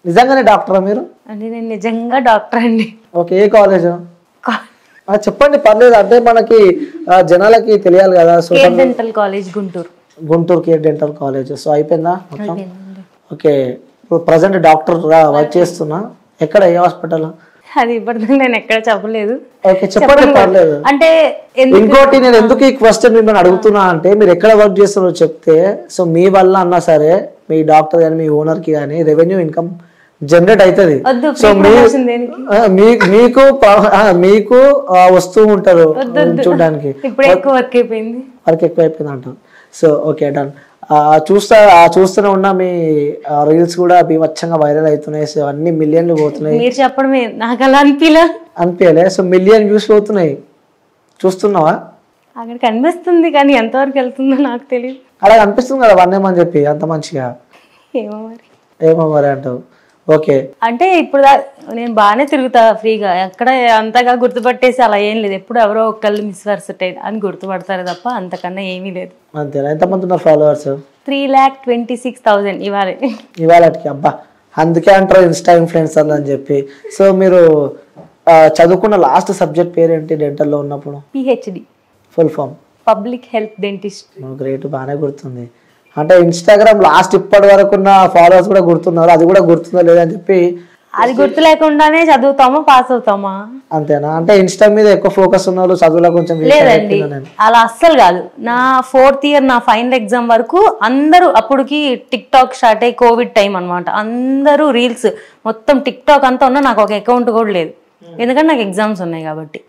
నిజంగానే డాక్టరా మీరు? అంటే నేను నిజంగా డాక్టర్ అండి. ఓకే, ఏ కాలేజ్? చెప్పండి పర్లేదు, అంటే మనకి జనాలకి తెలియాలి కదా. Care dental college Guntur. Guntur care dental college. So అయిపోయిందా మొత్తం? ఓకే, ఇప్పుడు ప్రజెంట్ డాక్టర్ గా వర్క్ చేస్తున్నా. ఎక్కడ, ఏ హాస్పిటల్? అది ఇప్పటిదాకా నేను ఎక్కడ చెప్పలేదు. ఓకే, చెప్పండి పర్లేదు. అంటే ఇంకోటి నేను ఎందుకు ఈ క్వశ్చన్ మిమ్మల్ని అడుగుతున్నా అంటే, మీరు ఎక్కడ వర్క్ చేస్తున్నారో చెప్తే, సో మీ వల్ల అన్నా సరే మీ డాక్టర్ కానీ మీ ఓనర్ కి కానీ రెవెన్యూ ఇన్కమ్ జనరేట్ అవుతుంది. సో మీకు వస్తూ ఉంటారు చూడడానికి. వర్క్ ఎక్కువైపోయింది అంటారు. So okay done. చూస్తూనే ఉన్నా మీ రీల్స్ కూడా బీభత్సంగా వైరల్ అవుతున్నాయి. సో అన్ని మిలియన్లు పోతున్నాయి. మీరు చెప్పడమే నాకు అలా అనిపించలే. సో మిలియన్ వ్యూస్ పోతున్నాయి, చూస్తున్నావా? అక్కడ కనిపిస్తుంది కానీ ఎంతవరకు వెళ్తుందో నాకు తెలియదు. అలా అనిపిస్తుంది కదా వన్నేమని చెప్పి అంత మంచిగా. ఏమో మరి అంటావు. ఓకే, అంటే ఇప్పుడు నేను బాగానే తిరుగుతా ఫ్రీగా, ఎక్కడ అంతగా గుర్తుపట్టేసి అలా ఏం లేదు. ఎప్పుడు ఎవరో ఒకళ్ళు మిస్వర్సెట్ అని గుర్తుపడతారు తప్ప అంతకన్నా ఏమీ లేదు. అంతేనా? ఎంతమంది ఉన్నారు ఫాలోవర్స్? 3,26,000 ఇవాళకి. అబ్బా, అందుకే అంటారు ఇన్స్టా ఇన్ఫ్లుయెన్సర్లు అని చెప్పి. సో మీరు చదువుకున్న లాస్ట్ సబ్జెక్ట్ పేరేంటి డెంటల్లో ఉన్నప్పుడు? PhD, full form public health dentist. Great, బాగానే గుర్తుంది. అంటే ఇన్స్టాగ్రామ్ లాస్ట్ ఇప్పటి వరకు ఉన్న ఫాలోవర్స్ కూడా గుర్తున్నారు, అది కూడా గుర్తుందో లేదని చెప్పి. అది గుర్తు లేకుండానే చదువుతామా పాస్ అవుతామా? అంతేనా? అంటే ఇన్స్టా మీద ఎక్కువ ఫోకస్ ఉన్నారు, చదువులో కొంచెం లేదండి. అలా అస్సలు కాదు. నా 4th year నా ఫైనల్ ఎగ్జామ్ వరకు అందరూ, అప్పటికి టిక్ టాక్ స్టార్ట్ అయ్యి కోవిడ్ టైం అనమాట, అందరూ రీల్స్ మొత్తం టిక్ టాక్ అంతా ఉన్నా, నాకు ఒక అకౌంట్ కూడా లేదు. ఎందుకంటే నాకు ఎగ్జామ్స్ ఉన్నాయి కాబట్టి.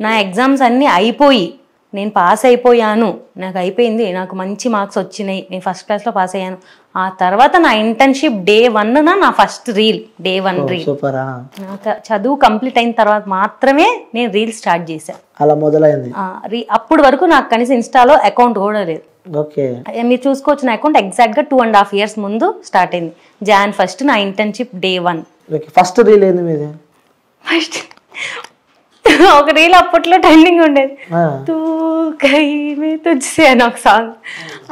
నా ఎగ్జామ్స్ అన్నీ అయిపోయి నేను పాస్ అయిపోయాను, నాకు అయిపోయింది, నాకు మంచి మార్క్స్ వచ్చినాయి, నేను ఫస్ట్ క్లాస్లో పాస్ అయ్యాను. ఆ తర్వాత నా ఇంటర్న్షిప్ Day 1 నా ఫస్ట్ రీల్, Day 1 రీల్. చదువు కంప్లీట్ అయిన తర్వాత మాత్రమే నేను రీల్ స్టార్ట్ చేశాను. అలా మొదలైంది. అప్పటి వరకు నాకు కనీసం ఇన్స్టాలో అకౌంట్ కూడా లేదు. మీరు చూసుకోవచ్చు, నా అకౌంట్ ఎగ్జాక్ట్ గా 2.5 years ముందు స్టార్ట్ అయింది. Jan 1 నా ఇంటర్న్షిప్ Day 1. ఫస్ట్ రీల్ ఏంది మీది? ఫస్ట్ ఒక రీల్ అప్పట్లో ట్రెండింగ్ ఉండేది, తూ కై మే తుజ్సే అని ఒక సాంగ్.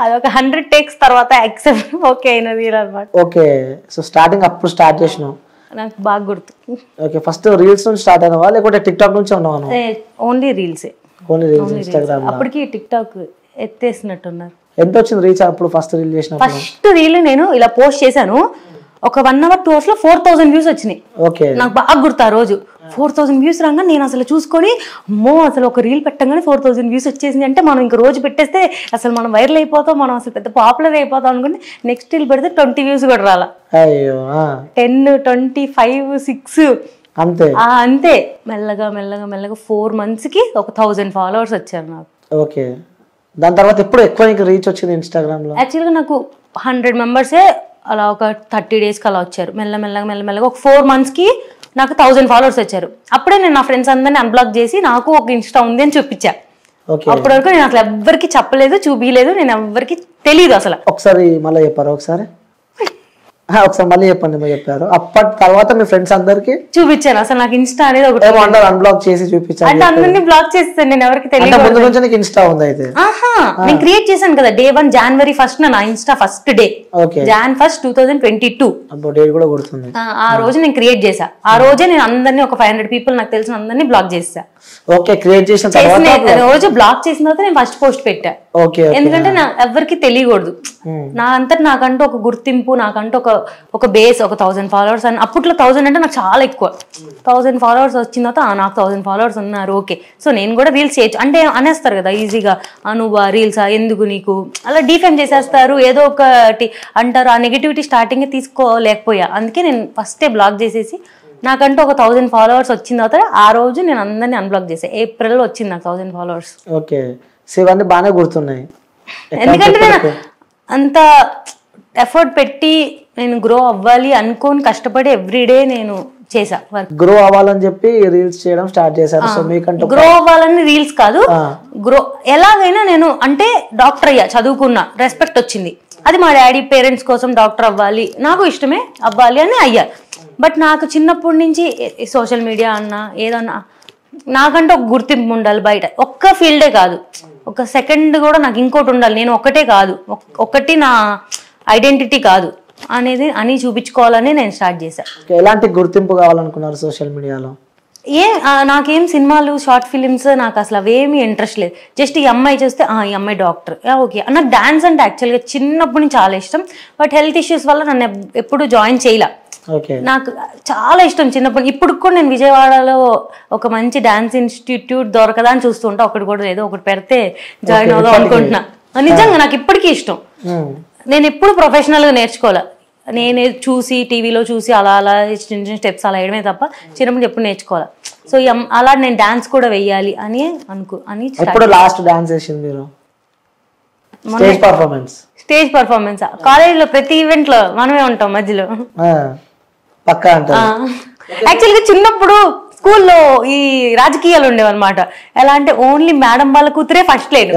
అదొక 100 takes తర్వాత యాక్సెప్ట్ ఓకే అయిన రీల్ అనమాట. ఓకే, సో స్టార్టింగ్ అప్పుడు స్టార్ట్ చేసినావు? నాకు బాగా గుర్తు. ఓకే, ఫస్ట్ రీల్స్ నుంచి స్టార్ట్ అయినవా లేకపోతే టిక్ టాక్ నుంచి ఉన్నావా? Only reels. ఇన్స్టాగ్రామ్. అప్పటికి టిక్ టాక్ ఎత్తేసినట్టున్నారు. ఎంత వచ్చింది రీచ్ అప్పుడు ఫస్ట్ రీల్ చేసిన? ఫస్ట్ రీల్ నేను ఇలా పోస్ట్ చేశాను, ఒక 1 hour 2 hours లో 4,000 views వచ్చినాయి. నాకు బాగా గుర్తు. ఆ రోజు 4,000 views రాగా నేను అసలు చూసుకొని, అమ్మో అసలు ఒక రీల్ పెట్టగానే 4,000 views వచ్చేసింది అంటే మనం ఇంక రోజు పెట్టేస్తే అసలు మనం వైరల్ అయిపోతాం, మనం అసలు పెద్ద పాపులర్ అయిపోతాం అనుకుంటే నెక్స్ట్ రీల్ పెడితే 20 views కూడా రాలా. 10, 25, 6 అంతే. మెల్లగా 4 months కి ఒక 1000 followers వచ్చారు నాకు. ఓకే, దాని తర్వాత ఎప్పుడు ఎక్కువ రీచ్ వచ్చింది ఇన్స్టాగ్రామ్ లో? యాక్చువల్గా నాకు 100 members అలా ఒక 30 daysకి అలా వచ్చారు. మెల్లమెల్లగా ఒక 4 months కి నాకు 1000 followers వచ్చారు. అప్పుడే నేను నా ఫ్రెండ్స్ అందరినీ అన్బ్లాక్ చేసి నాకు ఒక ఇన్స్టా ఉంది అని చూపించా. అప్పటి వరకు నేను అసలు ఎవ్వరికి చెప్పలేదు, చూపించలేదు, నేను ఎవ్వరికి తెలియదు అసలు. ఒకసారి మళ్ళీ చెప్పారు, ఒకసారి మళ్ళీ చెప్పండి. చెప్పారు అప్పటి తర్వాత మీ ఫ్రెండ్స్ అందరికి చూపించాను. అసలు నాకు ఇన్స్టా అనేది ఒకటి అన్బ్లాక్ చేసి చూపించాను. అంటే అందరినీ బ్లాక్ చేస్తాను, నేను ఎవరికి తెలియదు. ముందు నుంచి నీకు ఇన్స్టా ఉంది అయితే? నేను క్రియేట్ చేశాను కదా Day 1 January 1 నా Insta first day, Jan 1, 2022. Date కూడా గుర్తుంది. ఆ రోజు నేను క్రియేట్ చేశా. ఆ రోజే నేను అందరినీ ఒక 500 people నాకు తెలిసిన అందరినీ బ్లాక్ చేసా. ఓకే, క్రియేట్ చేసిన తర్వాత రోజు బ్లాక్ చేసిన తర్వాత నేను ఫస్ట్ పోస్ట్ పెట్టా. ఎందుకంటే ఎవరికి తెలియకూడదు. నా అంతటి నాకంటూ ఒక గుర్తింపు, నాకంటూ ఒక బేస్, ఒక 1000 followers అని. అప్పట్లో 1000 అంటే నాకు చాలా ఎక్కువ. 1000 followers వచ్చిన తర్వాత నాకు 1000 followers ఉన్నారు, ఓకే, సో నేను కూడా రీల్స్ చేయొచ్చు అంటే అనేస్తారు కదా ఈజీగా, నువ్వు రీల్సా ఎందుకు నీకు, అలా డిఫేమ్ చేసేస్తారు, ఏదో ఒకటి అంటారు. ఆ నెగిటివిటీ స్టార్టింగ్ తీసుకోలేకపోయా. అందుకే నేను ఫస్టే బ్లాక్ చేసేసి నాకంటూ ఒక 1000 followers వచ్చిన తర్వాత ఆ రోజు నేను అందరినీ అన్బ్లాక్ చేసా. April లో వచ్చింది నాకు 1000 followers. ఓకే, సో ఇవన్నీ బాగానే గుర్తున్నాయి. ఎందుకంటే నేను అంత ఎఫర్ట్ పెట్టి నేను గ్రో అవ్వాలి అనుకోని కష్టపడి ఎవ్రీడే నేను చేసా. గ్రో అవ్వాలని చెప్పి రీల్స్ చేయడం స్టార్ట్ చేశారు. సో మీకంటూ గ్రో అవ్వాలని రీల్స్ కాదు, గ్రో ఎలాగైనా నేను అంటే డాక్టర్ అయ్యా, చదువుకున్నా, రెస్పెక్ట్ వచ్చింది. అది మా డాడీ పేరెంట్స్ కోసం డాక్టర్ అవ్వాలి, నాకు ఇష్టమే అవ్వాలి అని అయ్యా. బట్ నాకు చిన్నప్పటి నుంచి సోషల్ మీడియా అన్నా ఏదన్నా నాకంటే ఒక గుర్తింపు ఉండాలి బయట. ఒక్క ఫీల్డే కాదు, ఒక సెకండ్ కూడా నాకు ఇంకోటి ఉండాలి. నేను ఒక్కటే కాదు, ఒకటి నా ఐడెంటిటీ కాదు, అనేది అని చూపించుకోవాలని నేను స్టార్ట్ చేశాను. ఎలాంటి గుర్తింపు కావాలనుకున్నారు సోషల్ మీడియాలో? నాకేం సినిమాలు షార్ట్ ఫిలిమ్స్ నాకు అసలు అవేమీ ఇంట్రెస్ట్ లేదు. జస్ట్ ఈ అమ్మాయి చూస్తే ఈ అమ్మాయి డాక్టర్, ఓకే. నాకు డాన్స్ అంటే యాక్చువల్గా చిన్నప్పటి నుంచి చాలా ఇష్టం. బట్ హెల్త్ ఇష్యూస్ వల్ల నన్ను ఎప్పుడు జాయిన్ చేయలే. నాకు చాలా ఇష్టం చిన్నప్పుడు. ఇప్పుడు కూడా నేను విజయవాడలో ఒక మంచి డాన్స్ ఇన్స్టిట్యూట్ దొరకదా అని చూస్తుంటా. ఒకటి కూడా లేదు. ఒకటి పెడితే జాయిన్ అవుదాం అనుకుంటున్నా. నిజంగా నాకు ఇప్పటికీ ఇష్టం. నేను ఎప్పుడు ప్రొఫెషనల్గా నేర్చుకోలే. నేను చూసి టీవీలో చూసి అలా అలా చిన్న చిన్న స్టెప్స్ అలా వేయడమే తప్ప చిన్నప్పుడు ఎప్పుడు నేర్చుకోవాలి. సో అలా నేను డాన్స్ కూడా వెయ్యాలి అని లాస్ట్ డాన్స్ చేసింది మీరు? స్టేజ్ పర్ఫార్మెన్స్ కాలేజీలో ప్రతి ఈవెంట్ లో మనమే ఉంటాం మధ్యలో. యాక్చువల్గా చిన్నప్పుడు స్కూల్లో ఈ రాజకీయాలు ఉండేవన్నమాట. ఎలా అంటే ఓన్లీ మేడం వాళ్ళ కూతురే ఫస్ట్ లైన్,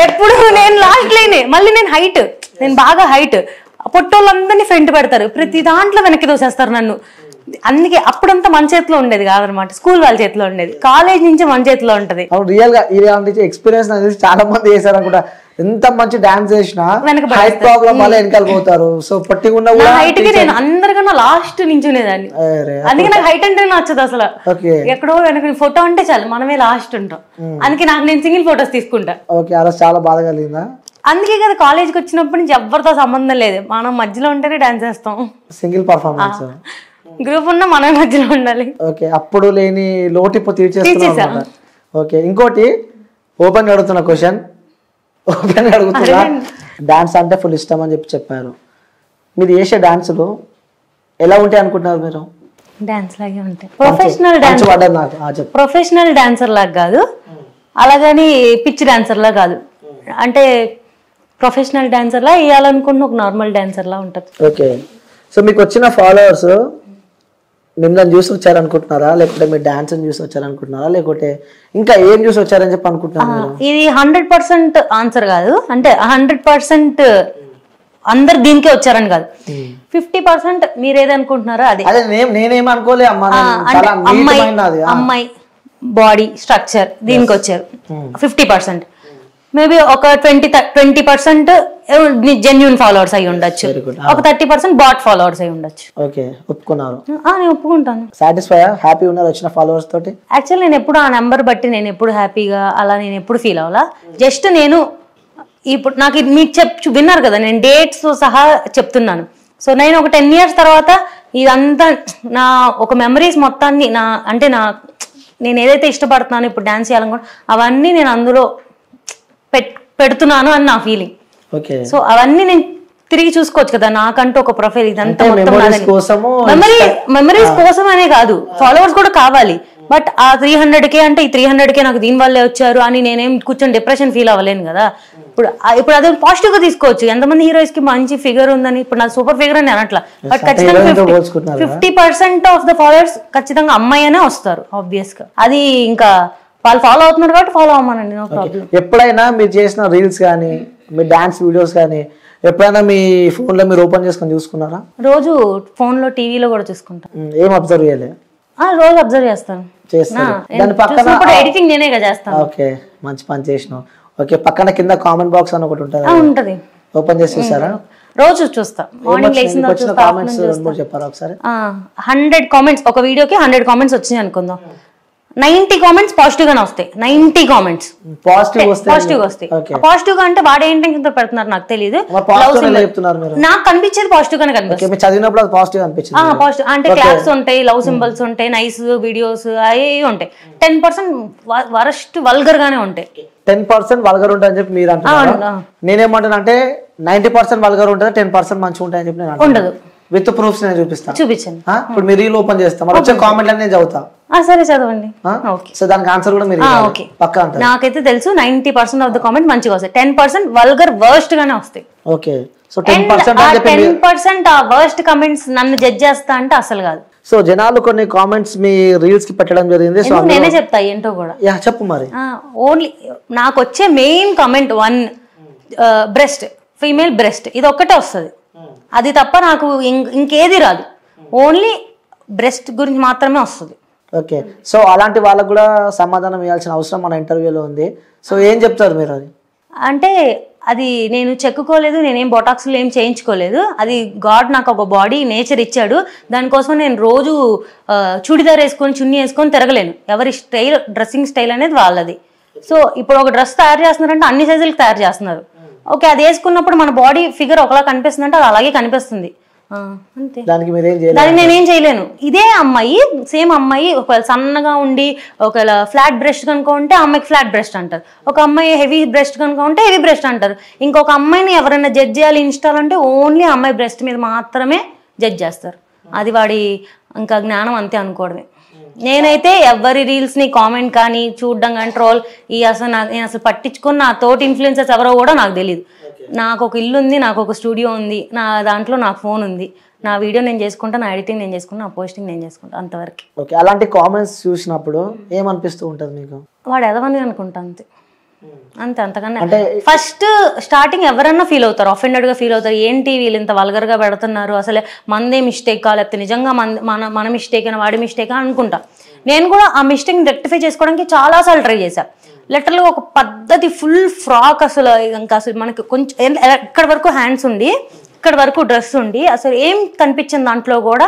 ఎప్పుడు నేను లాస్ట్ లైన్. మళ్ళీ నేను హైట్, నేను బాగా హైట్. పొట్టోళ్ళందరినీ ఫ్రంట్ పెడతారు, ప్రతి దాంట్లో వెనక్కి దోసేస్తారు నన్ను. అందుకే అప్పుడంతా మన చేతిలో ఉండేది కాదనమాట, స్కూల్ వాళ్ళ చేతిలో ఉండేది. కాలేజ్ నుంచి మన చేతిలో ఉంటది. రియల్ గా ఇలాంటి ఎక్స్పీరియన్స్ చాలా మంది చేశారు అనుకుంటా. ఎంత మంచి డాన్స్ చేసినా హైట్ ప్రాబ్లం వల్ల వెనకాల పోతారు. సో పట్టిగా హైట్ కి నేను అందరికన్నా లాస్ట్ నించునేదాన్ని. అందుకే నాకు హైట్ అంటే నచ్చదు అసలు. ఎక్కడో వెనక ఫోటో అంటే చాలు, మనమే లాస్ట్ ఉంటాం. అందుకే నేను సింగిల్ ఫోటోస్ తీసుకుంటా. చాలా బాధ కలిగిందా? అందుకే కదా కాలేజ్కి వచ్చినప్పటి నుంచి ఎవరితో సంబంధం లేదు, మనం మధ్యలో ఉంటేనే డాన్స్ చేస్తాం. సింగిల్ పర్ఫార్మెన్స్, గ్రూప్ ఉన్నా మనమే మధ్యలో ఉండాలి. ఓకే, అప్పుడు లేని లోటు ఇప్పుడు తీర్చేస్తా. ఓకే, ఇంకోటి ఓపెన్ అడుగుతున్న క్వశ్చన్, ఓపెన్ అడుగుతున్నా. డాన్స్ అంటే ఫుల్ ఇష్టం అని చెప్పారు. మీరు చేసే డాన్సులు ఎలా ఉంటాయి అనుకుంటున్నారు మీరు? డాన్స్ లాగే ఉంటాయి. ప్రొఫెషనల్ డాన్సర్ లాగా కాదు, అలాగని పిచ్ డాన్సర్ లా కాదు. అంటే ప్రొఫెషనల్ డాన్సర్ లా వేయాలనుకున్న ఒక నార్మల్ డాన్సర్ లా ఉంటుంది. ఓకే, సో మీకు వచ్చిన ఫాలోవర్స్ మిమ్మల్ని చూసి వచ్చారనుకుంటున్నారా, లేకపోతే మీరు డాన్స్ చూసి వచ్చారనుకుంటున్నారా, లేకపోతే ఇంకా ఏం చూసి వచ్చారని చెప్పి అనుకుంటున్నారు? ఇది 100% ఆన్సర్ కాదు. అంటే 100% అందరు దీనికే వచ్చారని కాదు. 50% మీరు ఏదనుకుంటున్నారా అది. నేనేమనుకోలే, అమ్మాయి బాడీ స్ట్రక్చర్ దీనికి వచ్చారు 50%. మేబీ ఒక 20% జెన్యూన్ ఫాలోవర్స్ అయి ఉండొచ్చు, ఒక 30% బాట్ ఫాలోవర్స్ అయి ఉండొచ్చు. ఓకే, ఒప్పుకున్నారు? నేను ఒప్పుకుంటాను. సాటిస్ఫై, హ్యాపీ ఉన్నారు వచ్చిన ఫాలోవర్స్ తోటి? యాక్చువల్ నేను ఎప్పుడు ఆ నెంబర్ బట్టి నేను ఎప్పుడు హ్యాపీగా అలా నేను ఎప్పుడు ఫీల్ అవ్వాలా. జస్ట్ నేను ఇప్పుడు నాకు మీకు విన్నారు కదా, నేను డేట్స్ సహా చెప్తున్నాను. సో నేను ఒక 10 years తర్వాత ఇదంతా నా ఒక మెమరీస్ మొత్తాన్ని నేను ఏదైతే ఇష్టపడుతున్నానో ఇప్పుడు డాన్స్ చేయాలనుకుంటా అవన్నీ నేను అందులో పెడుతున్నాను అని నా ఫీలింగ్. సో అవన్నీ నేను తిరిగి చూసుకోవచ్చు కదా, నాకంటూ ఒక ప్రొఫైల్. ఇదంతా మెమరీస్ కోసం అనే కాదు, ఫాలోవర్స్ కూడా కావాలి. బట్ ఆ 300K అంటే ఈ 300K నాకు దీని వల్లే వచ్చారు అని నేనేం కూర్చొని డిప్రెషన్ ఫీల్ అవ్వలేను కదా. ఇప్పుడు అదే పాజిటివ్ గా తీసుకోవచ్చు. ఎంతమంది హీరోయిన్స్ కి మంచి ఫిగర్ ఉందని, ఇప్పుడు నాకు సూపర్ ఫిగర్ అని అనట్లా. బట్ ఖచ్చితంగా 50% ఆఫ్ ద ఫాలోవర్స్ ఖచ్చితంగా అమ్మాయి అనే వస్తారు ఆబ్వియస్ గా. అది ఇంకా వాళ్ళు ఫాలో అవుతున్నారు కాబట్టి ఫాలో అవ్వమనండి, నో ప్రాబ్లం. ఎప్పుడైనా మీరు చేసిన రీల్స్ కానీ మీ డాన్స్ వీడియోస్ కానీ ఎప్పుడైనా మీ ఫోన్ లో మీరు ఓపెన్ చేసుకొని చూసుకున్నారా? రోజు ఫోన్ లో టీవీలో కూడా చూసుకుంటా. ఏం అబ్జర్వ్ చేయలే? రోజు అబ్జర్వ్ చేస్తాను. ఎడిటింగ్ నేనే చేస్తాను. ఓకే, మంచి పని చేసినావు. ఓకే, పక్కన కింద కామెంట్ బాక్స్ అని ఒకటి ఉంటది, ఓపెన్ చేసి చూసారా? రోజు చూస్తా. మార్నింగ్ లేచిన కామెంట్స్ చెప్పారా ఒకసారి? 100 కామెంట్స్ ఒక వీడియోకి 100 కామెంట్స్ వచ్చినాయి అనుకుందాం. 90 కామెంట్స్ పాజిటివ్ గానే వస్తాయి. 90 కామెంట్స్ పాజిటివ్ వస్తాయి. పాజిటివ్ గా అంటే వాడు ఏం టెన్షన్ తో పెడుతున్నారు నాకు తెలియదు. నాకు కనిపించేది పాజిటివ్ గానే కనిపిస్తుంది. చదివినప్పుడు పాజిటివ్ అనిపించింది. పాజిటివ్ అంటే క్లాప్స్ ఉంటాయి, లవ్ సింబల్స్ ఉంటాయి, నైస్ వీడియోస్ అవి ఉంటాయి. 10% వరస్ట్ వల్గర్ గానే ఉంటాయి. 10% వల్గర్ ఉంటాయి అని చెప్పి మీరు అంటున్నారు. నేనేమంటాను అంటే 90% వల్గర్ ఉంటుంది, 10% మంచిగా ఉంటాయి అని చెప్పి నేను ఉండదు. విత్ ప్రూఫ్స్ నేను చూపిస్తాను. చూపించండి. ఇప్పుడు మీరు రీల్ ఓపెన్ చేస్తాం, వచ్చే కామెంట్ నేను చదువుతా. సరే చదవండి. సో దానికి ఆన్సర్ కూడా మీరు పక్కా అంటారు. నాకైతే తెలుసు 90% ఆఫ్ ద కామెంట్ మంచిగా వస్తాయి, 10% వల్గర్ వర్స్ట్ గానే వస్తాయి. ఓకే, సో 10% ఆ వర్స్ట్ కామెంట్స్ నన్ను జడ్జ్ చేస్తా అంటే అసలు కాదు. సో జనాలు కొన్ని కామెంట్స్ మీ రీల్స్ కి పెట్టడం జరిగింది. సో నేనే చెప్తా ఏంటో కూడా. చెప్పు మరి. ఓన్లీ నాకు వచ్చే main comment 1 breast, female breast, ఇది ఒక్కటే వస్తుంది. అది తప్ప నాకు ఇంకేది రాదు. ఓన్లీ బ్రెస్ట్ గురించి మాత్రమే వస్తుంది. ఓకే, సో అలాంటి వాళ్ళకు కూడా సమాధానం ఇవ్వాల్సిన అవసరం మన ఇంటర్వ్యూలో ఉంది. సో ఏం చెప్తారు మీరు? అది అంటే అది నేను చెక్కుకోలేదు, నేనేం బొటాక్స్లు ఏం చేయించుకోలేదు. అది గాడ్ నాకు ఒక బాడీ నేచర్ ఇచ్చాడు. దానికోసం నేను రోజు చుడిదార్ వేసుకొని చున్నీ వేసుకొని తిరగలేను. ఎవరి స్టైల్, డ్రెస్సింగ్ స్టైల్ అనేది వాళ్ళది. సో ఇప్పుడు ఒక డ్రెస్ తయారు చేస్తున్నారంటే అన్ని సైజులకు తయారు చేస్తున్నారు. ఓకే, అది వేసుకున్నప్పుడు మన బాడీ ఫిగర్ ఒకలా కనిపిస్తుంది అంటే అది అలాగే కనిపిస్తుంది. అంతే, దానికి నేనేం చేయలేను. ఇదే అమ్మాయి, సేమ్ అమ్మాయి ఒకవేళ సన్నగా ఉండి ఒకవేళ ఫ్లాట్ బ్రెస్ట్ కనుక ఉంటే అమ్మాయికి ఫ్లాట్ బ్రెస్ట్ అంటారు. ఒక అమ్మాయి హెవీ బ్రెస్ట్ కనుక ఉంటే హెవీ బ్రెస్ట్ అంటారు. ఇంకొక అమ్మాయిని ఎవరైనా జడ్జ్ చేయాలి ఇన్స్టాల్ అంటే ఓన్లీ అమ్మాయి బ్రెస్ట్ మీద మాత్రమే జడ్జ్ చేస్తారు. అది వాడి ఇంకా జ్ఞానం అంతే అనుకోవడమే. నేనైతే ఎవరి రీల్స్ ని కామెంట్ కానీ చూడడం కానీ ట్రోల్ నేను అసలు పట్టించుకుని నా తోటి ఇన్ఫ్లుయెన్సర్స్ ఎవరో కూడా నాకు తెలియదు. నాకు ఒక ఇల్లు ఉంది, నాకు ఒక స్టూడియో ఉంది, నా దాంట్లో నాకు ఫోన్ ఉంది, నా వీడియో నేను చేసుకుంటా, నా ఎడిటింగ్ నేను చేసుకుంటా, నా పోస్టింగ్ నేను చేసుకుంటా, అంతవరకు. ఓకే, అలాంటి కామెంట్స్ చూసినప్పుడు ఏమనిపిస్తూ ఉంటుంది మీకు? వాడు ఎదవని అనుకుంటా, అంతే అంతే, అంతకన్నా. ఫస్ట్ స్టార్టింగ్ ఎవరన్నా ఫీల్ అవుతారు, అఫెండెడ్ గా ఫీల్ అవుతారు. ఏంటి వీళ్ళు ఇంత వల్గర్ గా పెడుతున్నారు, అసలే మందే మిస్టేకా లేకపోతే నిజంగా మన మిస్టేక్ అయినా వాడి మిస్టేకా అనుకుంటా. నేను కూడా ఆ మిస్టేక్ రెక్టిఫై చేసుకోవడానికి చాలా సార్లు ట్రై చేశా. లిటరల్గా ఒక పద్ధతి ఫుల్ ఫ్రాక్, అసలు ఇంకా అసలు మనకి కొంచెం ఇక్కడ వరకు హ్యాండ్స్ ఉండి ఇక్కడ వరకు డ్రెస్ ఉండి అసలు ఏం కనిపించింది దాంట్లో కూడా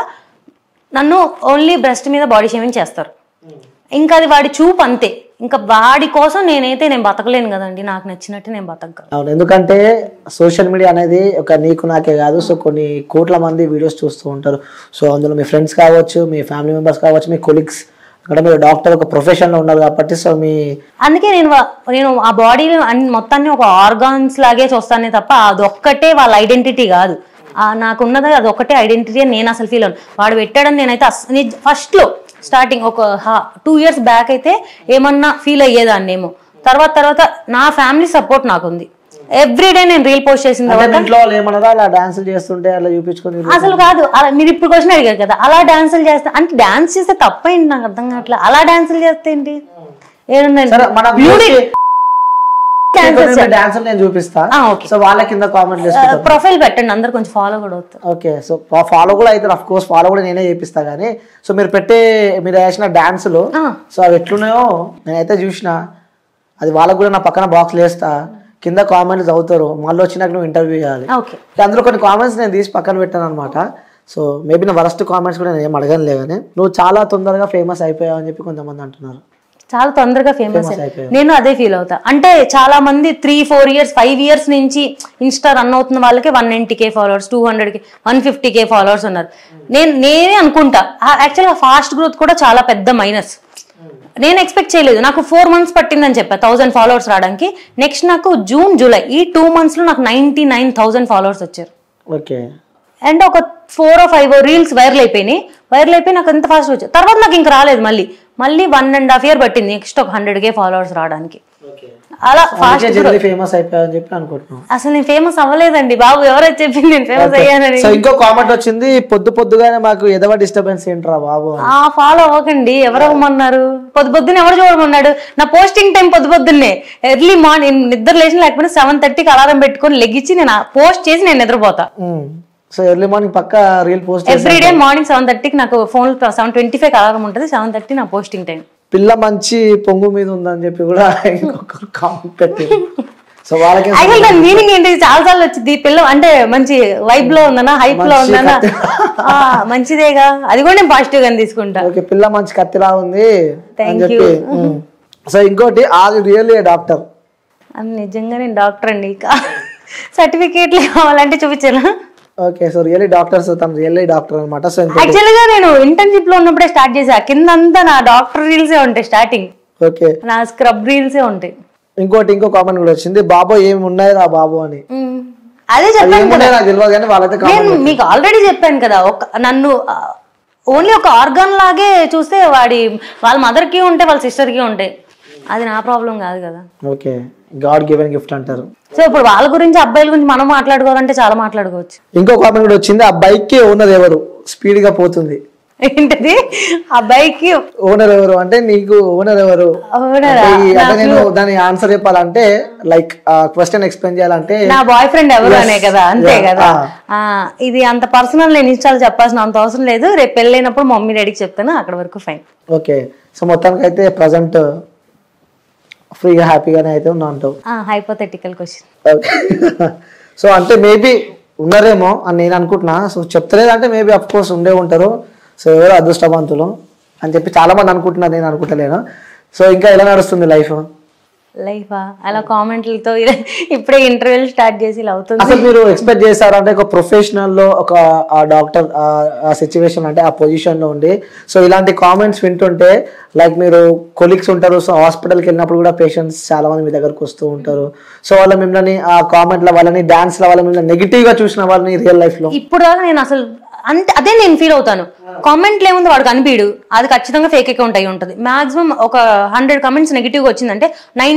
నన్ను ఓన్లీ బ్రెస్ట్ మీద బాడీ షేమింగ్ చేస్తారు. ఇంకా అది వాడి చూపు అంతే. ఇంకా వాడి కోసం నేను బతకలేను కదండి, నాకు నచ్చినట్టు నేను బతకగలను. అవును, ఎందుకంటే సోషల్ మీడియా అనేది ఒక నీకు నాకే కాదు, సో కొన్ని కోట్ల మంది వీడియోస్ చూస్తూ ఉంటారు. సో అందులో మీ ఫ్రెండ్స్ కావచ్చు, మీ ఫ్యామిలీ మెంబర్స్ కావచ్చు, మీ కొలీగ్స్, అక్కడ మీరు డాక్టర్ ఒక ప్రొఫెషన్ లో ఉన్నారు కాబట్టి సో అందుకే నేను ఆ బాడీ మొత్తాన్ని ఒక ఆర్గాన్స్ లాగే చూస్తానే తప్ప అదొక్కటే వాళ్ళ ఐడెంటిటీ కాదు. నాకున్నది అదొక్కటే ఐడెంటిటీ అని నేను అసలు ఫీల్ అవును. వాడు పెట్టాడని నేనైతే ఫస్ట్ లో స్టార్టింగ్ ఒక 2 years బ్యాక్ అయితే ఏమన్నా ఫీల్ అయ్యేదాన్ని ఏమో. తర్వాత నా ఫ్యామిలీ సపోర్ట్ నాకుంది. ఎవ్రీడే నేను రీల్ పోస్ట్ చేసిన అసలు కాదు. అలా మీరు ఇప్పుడు క్వశ్చన్ అడిగారు కదా, అలా డాన్సులు చేస్తే అంటే డాన్స్ చేస్తే తప్పేంటి నాకు అర్థం కావట్లేదు. అలా డాన్సులు చేస్తే ఏంటి? ప్రొఫైల్ పెట్టండి, అందరు కొంచెం ఫాలో కూడా అవుతారు. ఓకే, సో ఫాలో కూడా అయితే అఫ్ కోర్స్ ఫాలో కూడా నేనే చేపిస్తా. కానీ సో మీరు వేసిన డాన్సులు సో అవి ఎట్లున్నాయో నేనైతే చూసిన. అది వాళ్ళకు కూడా నా పక్కన బాక్స్ వేస్తా, కింద కామెంట్స్ చదువుతారు, మళ్ళీ వచ్చినాక నువ్వు ఇంటర్వ్యూ చేయాలి. అందులో కొన్ని కామెంట్స్ నేను తీసి పక్కన పెట్టాను అనమాట. సో మేబీ నా వరస్ట్ కామెంట్స్ కూడా నేను ఏం అడగనులే. కానీ నువ్వు చాలా తొందరగా ఫేమస్ అయిపోయావు అని చెప్పి కొంతమంది అంటున్నారు. చాలా తొందరగా ఫేమస్ అయిపోయావు. నేను అదే ఫీల్ అవుతా. అంటే చాలా మంది 3-4 years 5 years నుంచి ఇన్స్టా రన్ అవుతున్న వాళ్ళకి 190K followers, 200K 150K followers ఉన్నారు. నేనే అనుకుంటా యాక్చువల్గా ఫాస్ట్ గ్రోత్ కూడా చాలా పెద్ద మైనస్. నేను ఎక్స్పెక్ట్ చేయలేదు. నాకు 4 months పట్టిందని చెప్పా 1000 ఫాలోవర్స్ రావడానికి. నెక్స్ట్ నాకు జూన్ జూలై ఈ 2 months లో నాకు 99,000 ఫాలోవర్స్ వచ్చారు. ఓకే, అండ్ ఒక 4 or 5 రీల్స్ వైరల్ అయిపోయి నాకు ఎంత ఫాస్ట్ వచ్చాయి. తర్వాత నాకు ఇంకా రాలేదు. మళ్ళీ 1.5 year పట్టింది నెక్స్ట్ ఒక 100K ఫాలోవర్స్ రావడానికి. అలా ఫేమస్ అయిపోయాయని చెప్పి అనుకుంటున్నాను. అసలు నేను ఫేమస్ అవ్వలేదండి బాబు, ఎవరైతే చెప్పింది నేను ఫేమస్ అయ్యానని. ఇంకో కామెంట్ వచ్చింది, పొద్దుగానే మాకు ఎదవ డిస్టర్బెన్స్ ఏంట్రా బాబు. ఫాలో అవ్వకండి, ఎవరు అవ్వమన్నారు? పొద్దున్న ఎవరు చూడమన్నాడు? నా పోస్టింగ్ టైం పొద్దున్నే ఎర్లీ మార్నింగ్ నిద్ర లేచిన లేకపోతే 7:30కి అలారం పెట్టుకొని లెగ్గిచ్చి నేను పోస్ట్ చేసి నేను నిద్రపోతా. సో ఎర్లీ మార్నింగ్ పక్కా రీల్ పోస్ట్ ఎవ్రీడే మార్నింగ్ 7:30కి నాకు ఫోన్ 7:25కి అలారం ఉంటుంది. 7:30 నా పోస్టింగ్ టైం. పిల్ల మంచి పొంగు మీద ఉందని చెప్పి కూడా ఇంకొకరు కామెంట్ పెట్టారు. సో వాళ్ళకి దాని మీనింగ్ ఏంటి? చాలా సార్లు వచ్చింది. పిల్ల అంటే మంచి వైబ్ లో ఉందనా, హైప్ లో ఉందనా, మంచిదేగా, అది కూడా నేను పాజిటివ్ గా తీసుకుంటా. ఓకే, పిల్ల మంచి కత్తిలా ఉంది అని చెప్పి. సో ఇంకోటి, ఆర్ రియల్లీ డాక్టర్? నిజంగా నేను డాక్టర్ అండి. సర్టిఫికేట్లు కావాలంటే చూపించాను. ఓకే, సో రియల్లీ డాక్టర్స్, తను రియల్లీ డాక్టర్ అన్నమాట. సో యాక్చువల్ గా నేను ఇంటర్న్షిప్ లో ఉన్నప్పుడే స్టార్ట్ చేసా. కిందంతా నా డాక్టర్ రీల్సే ఉంటాయి స్టార్టింగ్. ఓకే, నా స్క్రబ్ రీల్సే ఉంటాయి. ఇంకో కామెంట్ కూడా వచ్చింది, బాబు ఏమి ఉన్నాయి రా బాబు అని. అదే చెప్పాను కదా, నాకు తెలియదు కానీ వాళ్ళైతే నేను మీకు ఆల్రెడీ చెప్పాను కదా, నన్ను ఓన్లీ ఒక ఆర్గాన్ లాగే చూస్తే వాళ్ళ మదర్ కి ఉంటాయి, వాళ్ళ సిస్టర్ కి ఉంటాయి. అది నా ప్రాబ్లం కాదు కదా. ఓకే, గాడ్ గివెన్ గిఫ్ట్ అంటారు. సో ఇప్పుడు వాళ్ళ గురించి, అబ్బాయిల గురించి మనం మాట్లాడుకోవాలంటే చాలా మాట్లాడుకోవచ్చు. ఇంకో కామెంట్ కూడా వచ్చింది, ఆ బైక్ కి ఓనర్ ఎవరు? స్పీడ్ గా పోతుంది. ఏంటది? ఆ బైక్ కి ఓనర్ ఎవరు అంటే నీకు ఓనర్ ఎవరు? నేను దాని ఆన్సర్ చెప్పాలంటే లైక్ క్వశ్చన్ ఎక్స్ప్లెయిన్ చేయాలంటే నా బాయ్ ఫ్రెండ్ ఎవరు అనే కదా, అంతే కదా. ఇది అంత పర్సనల్ నేను ఇన్స్టాల్ చెప్పాల్సిన అంత అవసరం లేదు. రేపు పెళ్ళైనప్పుడు మమ్మీ డాడీకి చెప్తాను, అక్కడ వరకు ఫైన్. ఓకే, సో మొత్తానికి అయితే ప్రజెంట్ ఫ్రీగా హ్యాపీగానే అయితే ఉన్నా అంటావు. Hypothetical question. ఓకే. సో అంటే మేబీ ఉన్నారేమో అని నేను అనుకుంటున్నా. సో చెప్తలేదంటే మేబీ అఫ్ కోర్స్ ఉండే ఉంటారు. సో ఎవరు అదృష్టవంతులు అని చెప్పి చాలా మంది అనుకుంటున్నారు, నేను అనుకుంటలేను. సో ఇంకా ఎలా నడుస్తుంది లైఫ్? అలా కామెంట్లతో ఇప్పుడే ఇంటర్వ్యూలు స్టార్ట్ చేసి ఇలా అవుతుంది. అసలు మీరు ఎక్స్పెక్ట్ చేశారు అంటే ఒక ప్రొఫెషనల్ లో ఒక డాక్టర్ ఆ సిచ్యువేషన్ అంటే ఆ పొజిషన్ లో ఉండి సో ఇలాంటి కామెంట్స్ వింటుంటే లైక్ మీరు కొలీగ్స్ ఉంటారు, సో హాస్పిటల్కి వెళ్ళినప్పుడు కూడా పేషెంట్స్ చాలా మంది మీ దగ్గరకు వస్తూ ఉంటారు. సో వాళ్ళ మిమ్మల్ని ఆ కామెంట్ల వాళ్ళని డాన్స్ల వాళ్ళ మిమ్మల్ని నెగిటివ్ గా చూసిన వాళ్ళని రియల్ లైఫ్ లో ఇప్పుడు దాకా నేను అసలు అంటే అదే నేను ఫీల్ అవుతాను. కామెంట్లు ఏముంది వాడు కనిపించడు, అది ఖచ్చితంగా ఫేక్ అకౌంట్ అయి ఉంటుంది. మాక్సిమం ఒక 100 కమెంట్స్ నెగిటివ్ గా వచ్చిందంటే 90